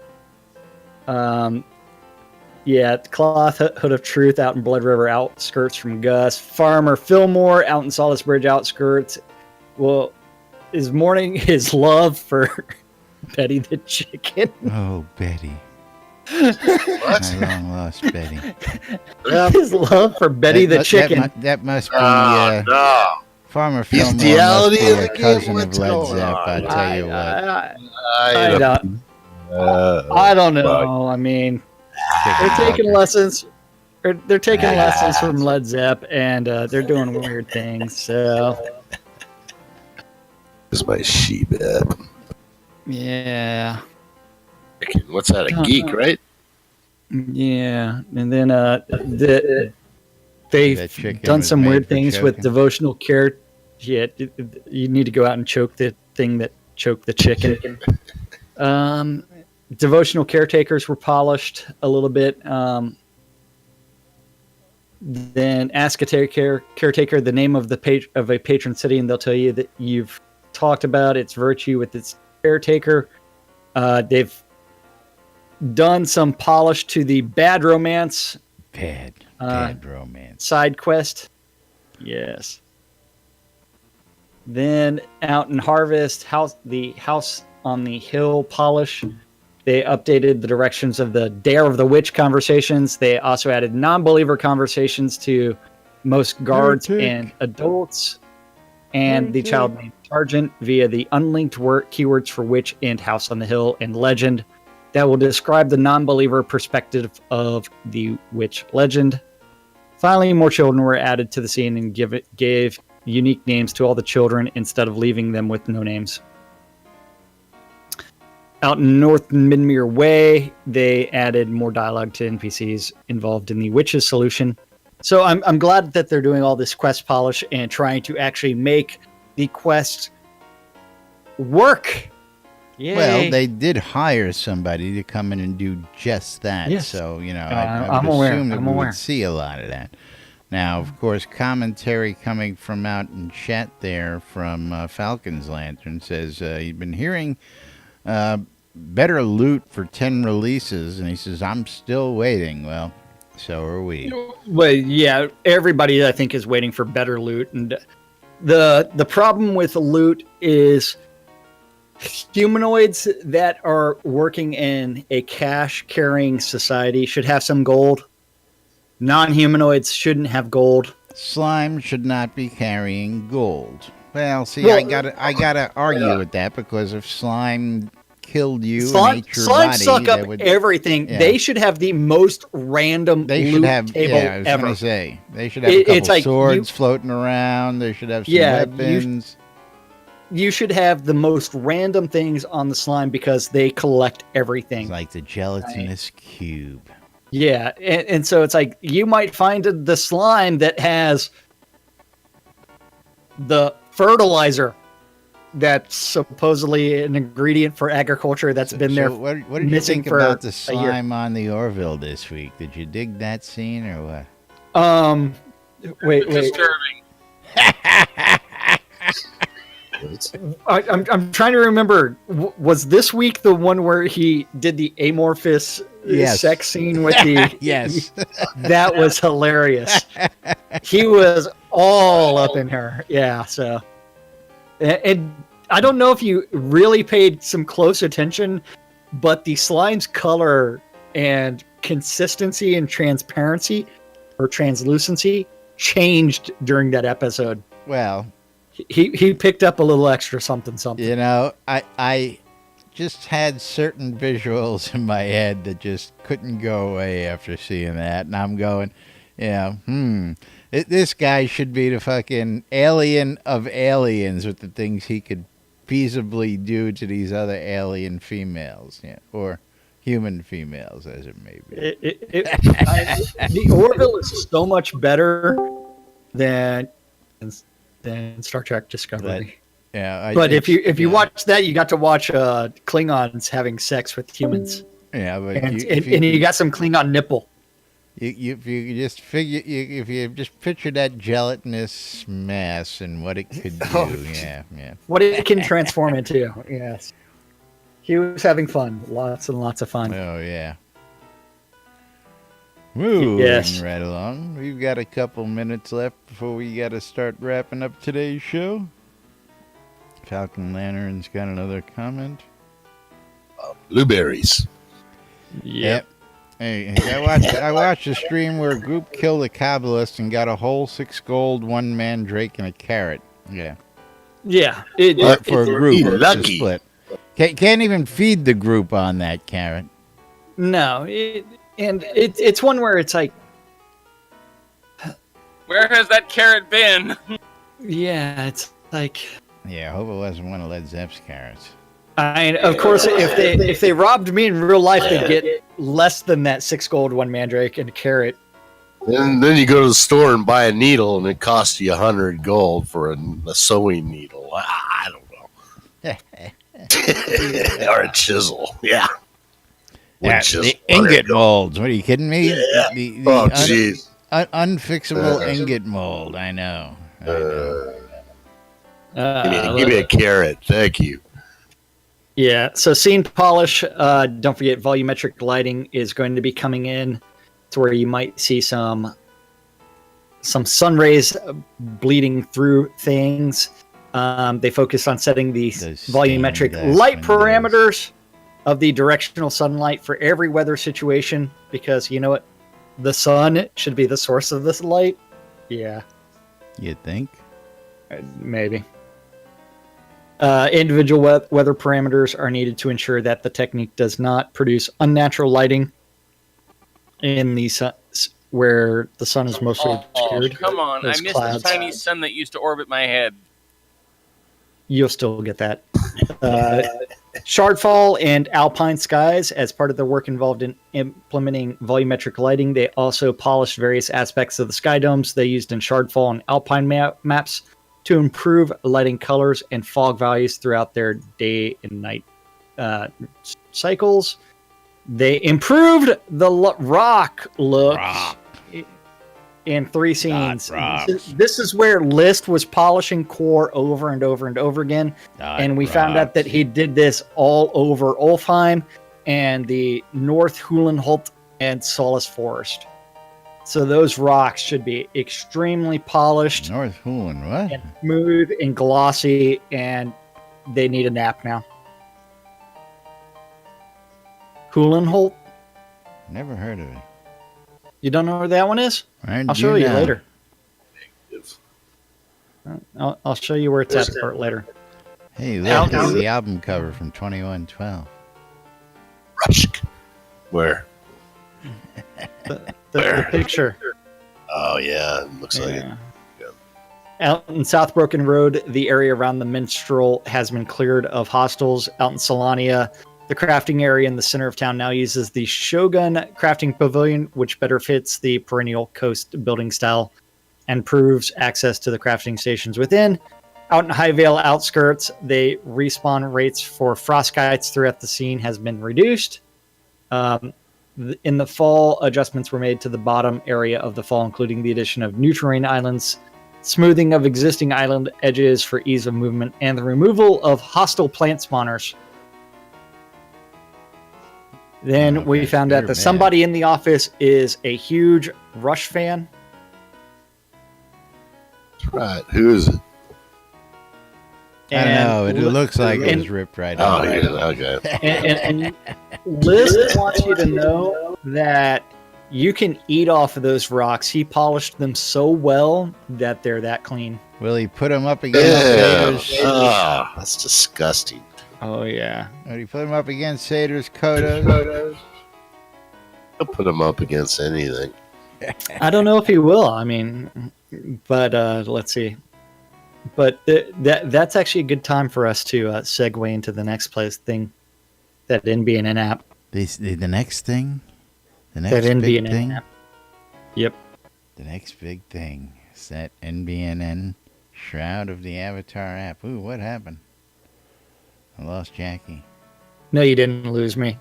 Cloth Hood of Truth out in Blood River outskirts from Gus. Farmer Fillmore out in Solace Bridge outskirts. Well, is mourning his love for Betty the chicken. Oh, Betty. What? My long lost Betty. His love for Betty the chicken. That must be No. Farmer Fillmore must Bestiality be in a the game? cousin of What's Led going Zepp, on? I tell you what. I don't know. I mean, they're taking lessons. They're taking lessons from Led Zepp, and they're doing weird things. So This is my sheep. yeah, What's that? A geek, right? yeah. And then That they've chicken done was some made weird for things with choking. devotional care. Yeah, you need to go out and choke the thing that choked the chicken. Devotional caretakers were polished a little bit. Then ask a caretaker the name of of a patron city, and they'll tell you that you've talked about its virtue with its caretaker. They've done some polish to the Bad Romance Bad romance. side quest. Yes. Then out in Harvest, the House on the Hill polish. They updated the directions of the Dare of the Witch conversations. They also added non-believer conversations to most guards and adults. And the child named Sergeant via the unlinked keywords for Witch and House on the Hill and Legend that will describe the non-believer perspective of the Witch legend. Finally, more children were added to the scene and gave unique names to all the children instead of leaving them with no names. Out in North Midmere Way, they added more dialogue to NPCs involved in the Witch's solution. So I'm glad that they're doing all this quest polish and trying to actually make the quest work. Yay. Well, they did hire somebody to come in and do just that. Yes. So, I would assume that we would see a lot of that. Now, of course, commentary coming from out in chat there from Falcon's Lantern says he'd been hearing better loot for 10 releases, and he says, I'm still waiting. Well, so are we. Well, yeah, everybody I think is waiting for better loot, and the problem with loot is humanoids that are working in a cash carrying society should have some gold. Non-humanoids shouldn't have gold. Slime should not be carrying gold. Well, see, I gotta argue with that, because if slime killed you and ate your slime body, suck up everything. Yeah. They should have the most random loot table I was ever. Gonna say they should have a couple swords floating around. They should have some weapons. You should have the most random things on the slime because they collect everything. It's like the gelatinous cube. Yeah, and so it's like you might find the slime that has the fertilizer that's supposedly an ingredient for agriculture that's been there. What did you think about the slime on the Orville this week? Did you dig that scene or what? Wait. Disturbing. I'm trying to remember. Was this week the one where he did the amorphous sex scene with the? Yes, that was hilarious. He was all up in her. Yeah. So, and I don't know if you really paid some close attention, but the slime's color and consistency and transparency or translucency changed during that episode. Well. He picked up a little extra something. I just had certain visuals in my head that just couldn't go away after seeing that, and I'm going, this guy should be the fucking alien of aliens with the things he could feasibly do to these other alien females, or human females, as it may be. The Orville is so much better than Star Trek Discovery. But if you watch that, you got to watch Klingons having sex with humans. Yeah, but and you got some Klingon nipple. If you just picture that gelatinous mass and what it could do, what it can transform into. Yes, he was having fun, lots and lots of fun. Oh yeah. Moving right along. We've got a couple minutes left before we got to start wrapping up today's show. Falcon Lantern's got another comment. Blueberries. Yep. Hey, I watched a stream where a group killed a Kabbalist and got a whole 6 gold, 1 mandrake, and a carrot. Yeah. Yeah. For a group to split. Can't even feed the group on that carrot. No. It's one where it's like, where has that carrot been? Yeah, it's like. Yeah, I hope it wasn't one of Led Zepp's carrots. Of course, if they robbed me in real life, they'd get less than that 6 gold, 1 mandrake, and a carrot. And then you go to the store and buy a needle, and it costs you 100 gold for a sewing needle. I don't know. Or a chisel. Yeah. The ingot molds. What are you kidding me? Yeah. Jeez. Unfixable ingot mold. I know. Give me a carrot. Thank you. Yeah. So scene polish. Don't forget, volumetric lighting is going to be coming in to where you might see some sun rays bleeding through things. They focus on setting the Those volumetric stained glass light windows. parameters of the directional sunlight for every weather situation, because you know what? The sun should be the source of this light. Yeah, You think? maybe. Individual weather parameters are needed to ensure that the technique does not produce unnatural lighting in the sun, where the sun is mostly obscured. Come on. I Those missed clouds. the tiny sun that used to orbit my head. You'll still get that. Shardfall and Alpine Skies, as part of the work involved in implementing volumetric lighting, they also polished various aspects of the sky domes they used in Shardfall and Alpine maps to improve lighting colors and fog values throughout their day and night cycles. They improved the rock look in 3 scenes. This is where List was polishing core over and over and over again. And we found out that he did this all over Ulfheim and the North Hulenholt and Solace Forest. So those rocks should be extremely polished, North Hulen, what? and smooth and glossy, and they need a nap now. Hulenholt? Never heard of it. You don't know where that one is? I I'll do show you now. later. I'll show you where it's at for it later. Hey, look, it's the album cover from 2112. Rushk. Where? The picture. Oh yeah, it looks like it. Out in South Broken Road, the area around the minstrel has been cleared of hostiles. Out in Solania, the crafting area in the center of town now uses the Shogun crafting pavilion, which better fits the perennial coast building style and improves access to the crafting stations within. Out in Highvale outskirts, the respawn rates for frostkites throughout the scene has been reduced. In the fall, adjustments were made to the bottom area of the fall, including the addition of new terrain islands, smoothing of existing island edges for ease of movement, and the removal of hostile plant spawners. Then we found out that somebody in the office is a huge Rush fan. Right. Who is it? I don't know. It looks like it was ripped right out. Oh, yeah, okay. And Liz wants you to know that you can eat off of those rocks. He polished them so well that they're that clean. Will he put them up against Yeah. Satyrs? Oh, that's disgusting. Oh, yeah. Will he put them up against Satyrs' Kodos? I'll put them up against anything. I don't know if he will. I mean, but let's see. But that's actually a good time for us to segue into the next thing, that NBNN app. The next thing? The That next big NBNN thing? app. Yep. The next big thing is that NBNN Shroud of the Avatar app. Ooh, what happened? I lost Jackie. No, you didn't lose me.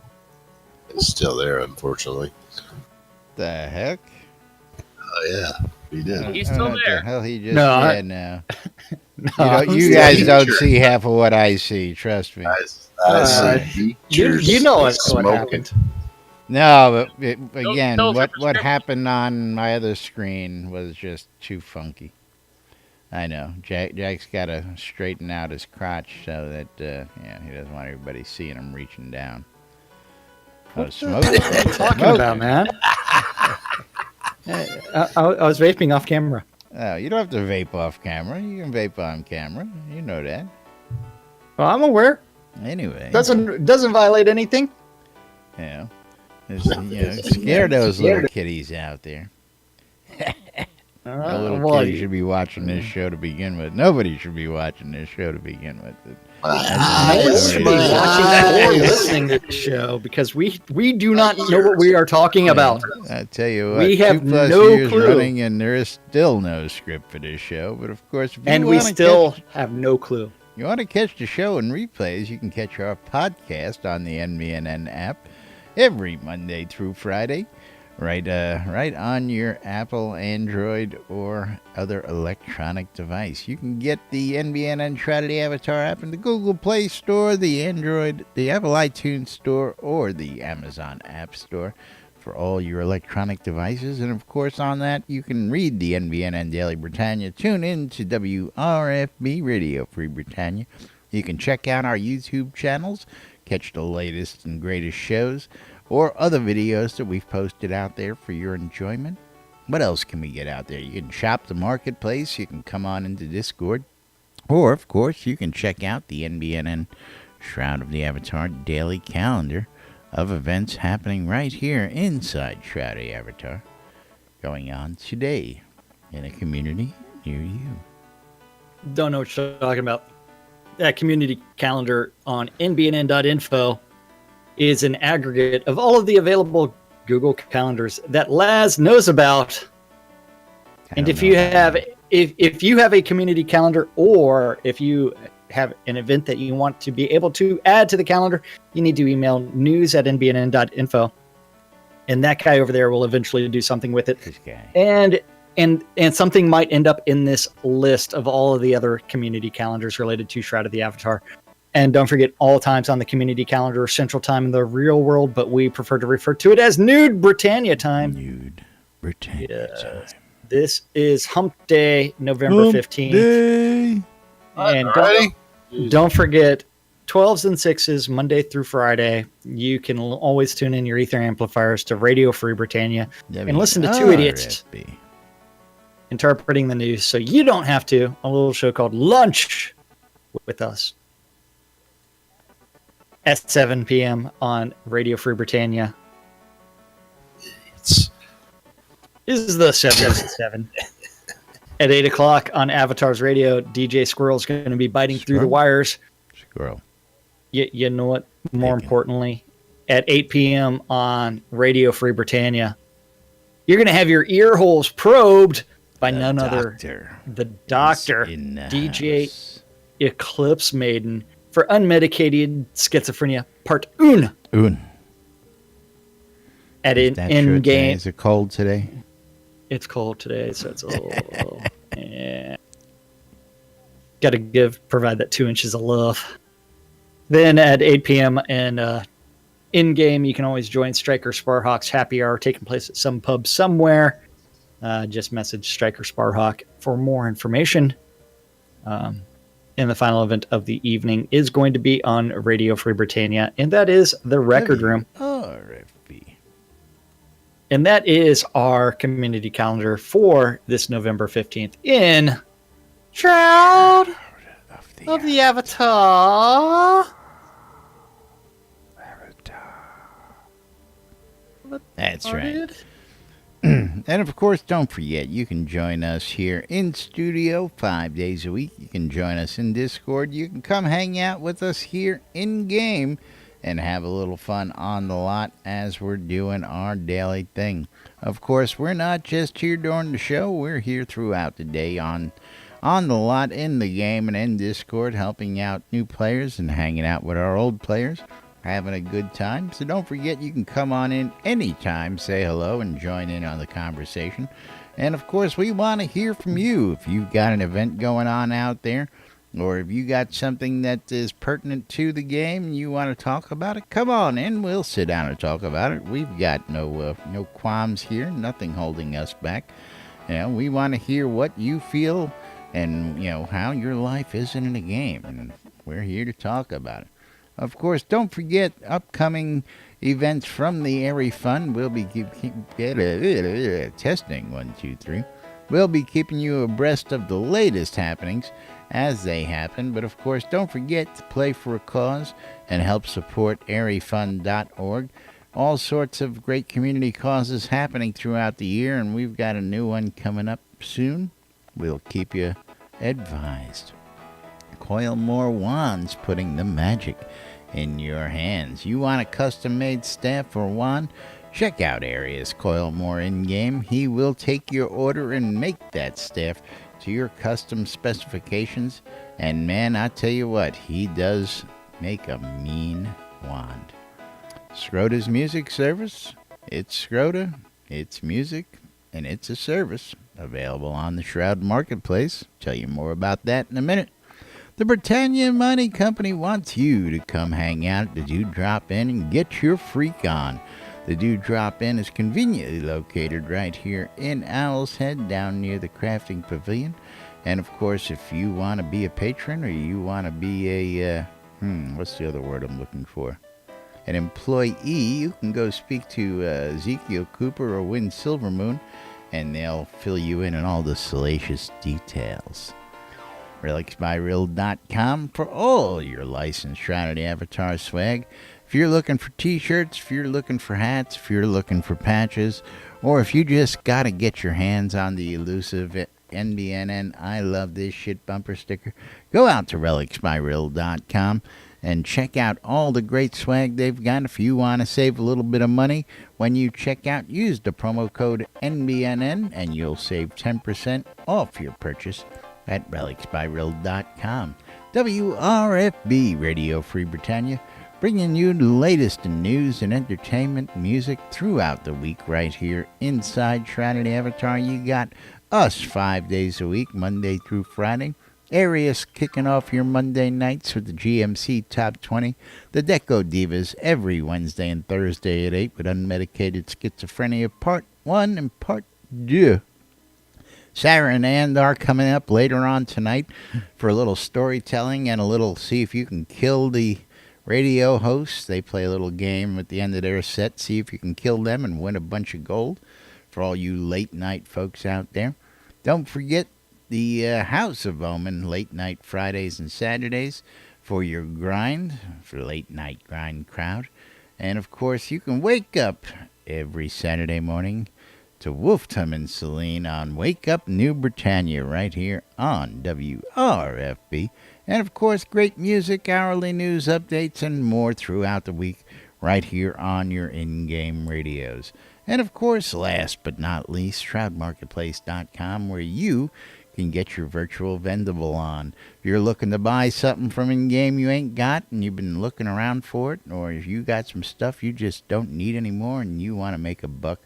It's still there, unfortunately. The heck? Oh, yeah. He did. He's I don't still know what there. the hell he just No, said now. No, You guys don't see half of what I see, trust me. you know what happened. No, but again, tell us what your happened on my other screen was just too funky. I know. Jack's got to straighten out his crotch so that he doesn't want everybody seeing him reaching down. What are you talking about, man? I was vaping off camera. Oh, you don't have to vape off camera. You can vape on camera. You know that. Well, I'm aware. Anyway. Doesn't violate anything. Yeah. Scare those little kitties out there. The little kitties should be watching this show to begin with. Nobody should be watching this show to begin with. Nobody should be watching or listening to the show because we do not know what we are talking about. I tell you what, we have 2+ no years clue, running, and there is still no script for this show. But of course, if you and we wanna still have no clue. you want to catch the show in replays, you can catch our podcast on the NBNN app every Monday through Friday, right on your Apple, Android, or other electronic device. You can get the NBNN Shroud of the Avatar app in the Google Play Store, the Apple iTunes Store, or the Amazon App Store for all your electronic devices. And, of course, on that, you can read the NBNN Daily Britannia. Tune in to WRFB Radio Free Britannia. You can check out our YouTube channels, catch the latest and greatest shows, or other videos that we've posted out there for your enjoyment. What else can we get out there? You can shop the marketplace. You can come on into Discord. Or, of course, you can check out the NBNN Shroud of the Avatar daily calendar of events happening right here inside Shroud of the Avatar, going on today in a community near you. Don't know what you're talking about. That community calendar on nbnn.info is an aggregate of all of the available Google calendars that Laz knows about. And if you have a community calendar, or if you have an event that you want to be able to add to the calendar, you need to email news@nbnn.info. And that guy over there will eventually do something with it. This guy. And something might end up in this list of all of the other community calendars related to Shroud of the Avatar. And don't forget, all times on the community calendar are Central Time in the real world, but we prefer to refer to it as Nude Britannia time. Nude Britannia time. This is Hump Day, November 15th. Day. And don't forget, 12s and 6s, Monday through Friday. You can always tune in your ether amplifiers to Radio Free Britannia and listen to two idiots interpreting the news, so you don't have to. A little show called Lunch with us at 7 p.m. on Radio Free Britannia. This is the 7. At 8 o'clock on Avatar's Radio, DJ Squirrel's going to be biting through the wires. Squirrel. You know what? More importantly, at 8 p.m. on Radio Free Britannia, you're going to have your ear holes probed by none other the doctor, DJ Eclipse Maiden, for unmedicated schizophrenia, part un. At in game. Is it cold today? It's cold today, so it's a little. Yeah. Got to provide that 2 inches of love. Then at 8 p.m. and in game, you can always join Striker Sparhawk's happy hour taking place at some pub somewhere. Just message Striker Sparhawk for more information. And the final event of the evening is going to be on Radio Free Britannia, and that is the Record Room. RFB. And that is our community calendar for this November 15th in Shroud of the Avatar. That's right. And of course, don't forget, you can join us here in studio 5 days a week. You can join us in Discord. You can come hang out with us here in game and have a little fun on the lot as we're doing our daily thing. Of course, we're not just here during the show. We're here throughout the day on the lot, in the game, and in Discord, helping out new players and hanging out with our old players, having a good time. So don't forget, you can come on in anytime, say hello, and join in on the conversation. And of course, we want to hear from you. If you've got an event going on out there, or if you got something that is pertinent to the game and you want to talk about it, come on in. We'll sit down and talk about it. We've got no qualms here, nothing holding us back. We want to hear what you feel and, how your life is in the game. And we're here to talk about it. Of course, don't forget upcoming events from the Airy Fund. We'll be testing 1, 2, 3. We'll be keeping you abreast of the latest happenings as they happen. But of course, don't forget to play for a cause and help support airyfund.org. All sorts of great community causes happening throughout the year, and we've got a new one coming up soon. We'll keep you advised. Coil more wands, putting the magic in your hands. You want a custom-made staff or wand? Check out Arius Coilmore in-game. He will take your order and make that staff to your custom specifications. And man, I tell you what, he does make a mean wand. Schroeder's Music Service. It's Schroeder, it's music, and it's a service available on the Shroud Marketplace. Tell you more about that in a minute. The Britannia Money Company wants you to come hang out. Did you drop in and get your freak on? The Dewdrop Inn is conveniently located right here in Owl's Head, down near the Crafting Pavilion. And, of course, if you want to be a patron or you want to be a, what's the other word I'm looking for? An employee, you can go speak to Ezekiel Cooper or Win Silvermoon, and they'll fill you in on all the salacious details. RelicsByReal.com for all your licensed Shrouded Avatar swag. If you're looking for t-shirts, if you're looking for hats, if you're looking for patches, or if you just got to get your hands on the elusive NBNN I Love This Shit bumper sticker, go out to RelicsByReal.com and check out all the great swag they've got. If you want to save a little bit of money when you check out, use the promo code NBNN and you'll save 10% off your purchase at RelicsByReal.com. WRFB Radio Free Britannia, bringing you the latest in news and entertainment music throughout the week right here inside Shrouded Avatar. You got us 5 days a week, Monday through Friday. Arius kicking off your Monday nights with the GMC Top 20. The Deco Divas every Wednesday and Thursday at 8 with Unmedicated Schizophrenia Part 1 and Part 2. Sarah and Ann are coming up later on tonight for a little storytelling and a little see if you can kill the radio hosts. They play a little game at the end of their set, see if you can kill them and win a bunch of gold for all you late night folks out there. Don't forget the House of Omen late night Fridays and Saturdays for your grind, for late night grind crowd. And of course you can wake up every Saturday morning to Wolftum and Celine on Wake Up New Britannia right here on WRFB. And, of course, great music, hourly news updates, and more throughout the week right here on your in-game radios. And, of course, last but not least, ShroudMarketplace.com, where you can get your virtual vendable on. If you're looking to buy something from in-game you ain't got and you've been looking around for it, or if you got some stuff you just don't need anymore and you want to make a buck,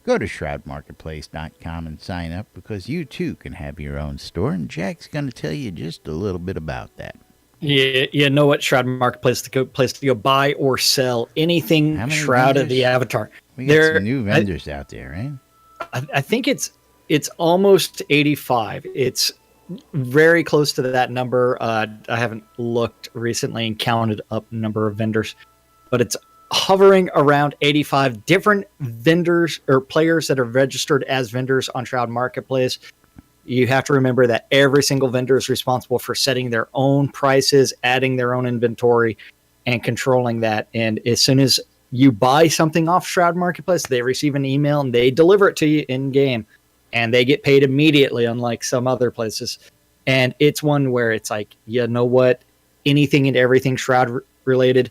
go to ShroudMarketplace.com and sign up, because you too can have your own store, and Jack's going to tell you just a little bit about that. Yeah, you know what? Shroud Marketplace is the place to go buy or sell anything Shroud of the Avatar. We got some new vendors out there, right? I think it's almost 85. It's very close to that number. I haven't looked recently and counted up number of vendors, but it's hovering around 85 different vendors or players that are registered as vendors on Shroud Marketplace. You have to remember that every single vendor is responsible for setting their own prices, adding their own inventory, and controlling that. And as soon as you buy something off Shroud Marketplace, they receive an email and they deliver it to you in game, and they get paid immediately, unlike some other places. And it's one where it's like, you know what? Anything and everything Shroud related.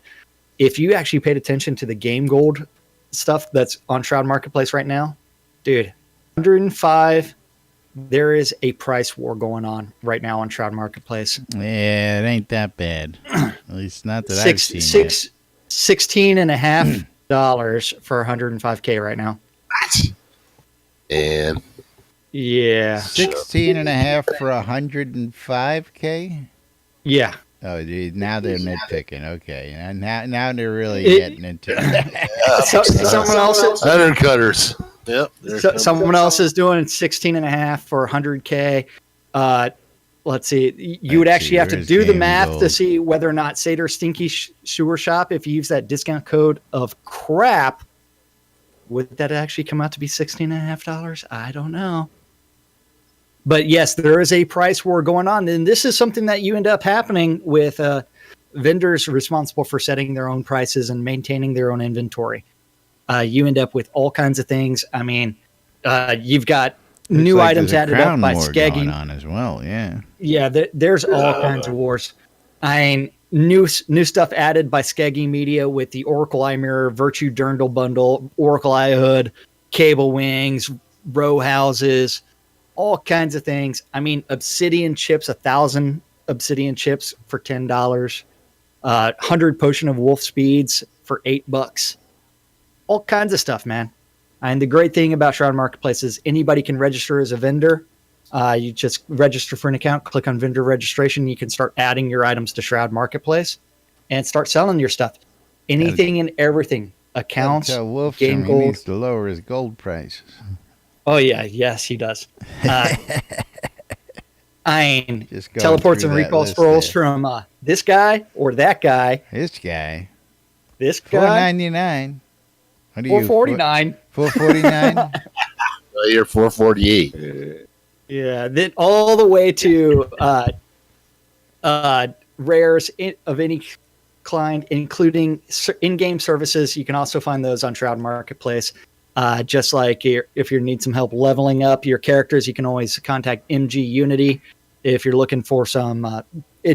If you actually paid attention to the game gold stuff that's on Shroud Marketplace right now, dude, 105, there is a price war going on right now on Shroud Marketplace. Yeah, it ain't that bad. At least not that I've seen yet. $16.50 for 105K right now. What? And yeah. 16.5 for 105K? Yeah. Oh, dude, now they're nitpicking. Okay, and now they're really getting into it. Someone else, undercutters. Yep. Someone else is doing 16.5 for 100K. Let's see. You would actually have to do the math to see whether or not Seder Stinky Sewer Shop, if you use that discount code of crap, would that actually come out to be $16.5? I don't know. But yes, there is a price war going on, and this is something that you end up happening with vendors responsible for setting their own prices and maintaining their own inventory. You end up with all kinds of things. I mean, you've got new items added up by Skeggy going on as well. Yeah, yeah. There's all kinds of wars. I mean, new stuff added by Skeggy Media with the Oracle Eye Mirror, Virtue Dirndl bundle, Oracle Eye Hood, Cable Wings, row houses. All kinds of things. I mean, obsidian chips, 1,000 obsidian chips for $10. 100 potion of wolf speeds for $8. All kinds of stuff, man. And the great thing about Shroud Marketplace is anybody can register as a vendor. You just register for an account, click on vendor registration. You can start adding your items to Shroud Marketplace and start selling your stuff. Anything and everything accounts, Tell Wolfstrom game he gold. needs to lower his gold prices. Oh yeah, yes he does. Just going Teleports through and that recall list scrolls there. from this guy or that guy. This guy, This guy. $4.99. What are you? $4.49. $4.49. You're 448. Yeah, then all the way to rares of any kind, including in-game services. You can also find those on Shroud Marketplace. Just like if you need some help leveling up your characters, you can always contact MG Unity. If you're looking for some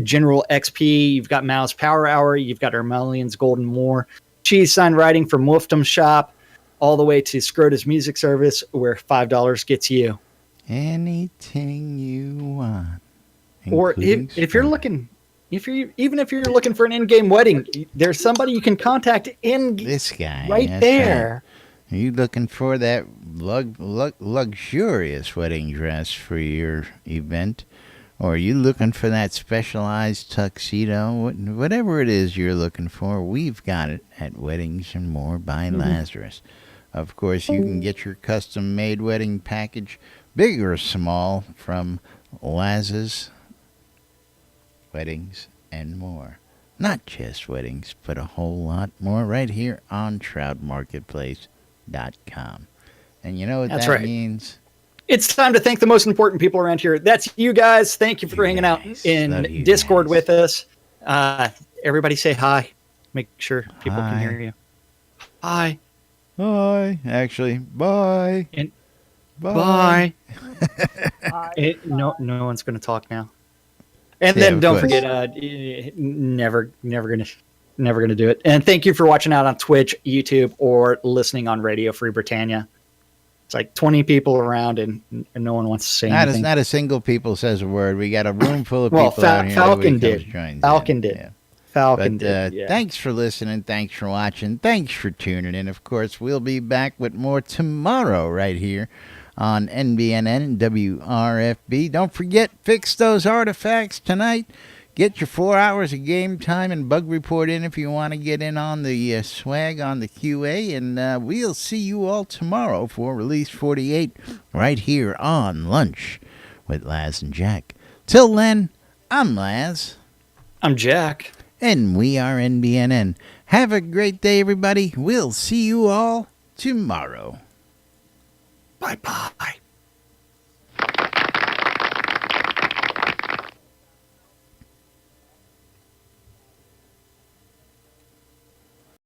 general XP, you've got Mao's Power Hour, you've got Armelian's Gold and more. Cheese sign writing from Wolfdom's Shop, all the way to Scrota's Music Service, where $5 gets you. Anything you want. Or if you're looking, even if you're looking for an in-game wedding, there's somebody you can contact this guy right there. Right. Are you looking for that luxurious wedding dress for your event? Or are you looking for that specialized tuxedo? Whatever it is you're looking for, we've got it at Weddings and More by Lazarus. Of course, you can get your custom-made wedding package, big or small, from Laz's Weddings and More. Not just weddings, but a whole lot more right here on ShroudMarketplace.com. And you know what That's that right. means? It's time to thank the most important people around here. That's you guys. Thank you for hanging out in Discord with us. Everybody say hi. Make sure people can hear you. Hi. Bye. Actually, bye. And bye. No one's going to talk now. And Yeah, then of don't course. forget, never gonna do it. And thank you for watching out on Twitch, YouTube, or listening on Radio Free Britannia. It's like 20 people around, and no one wants to say anything. Not a single people says a word. We got a room full of Well, people out here. Falcon Nobody did. comes, joins Falcon in. did. Yeah. Falcon But did. Yeah. thanks for listening. Thanks for watching. Thanks for tuning in. Of course, we'll be back with more tomorrow right here on NBNN and WRFB. Don't forget, fix those artifacts tonight. Get your 4 hours of game time and bug report in if you want to get in on the swag on the QA. And we'll see you all tomorrow for Release 48 right here on Lunch with Laz and Jack. Till then, I'm Laz. I'm Jack. And we are NBNN. Have a great day, everybody. We'll see you all tomorrow. Bye-bye.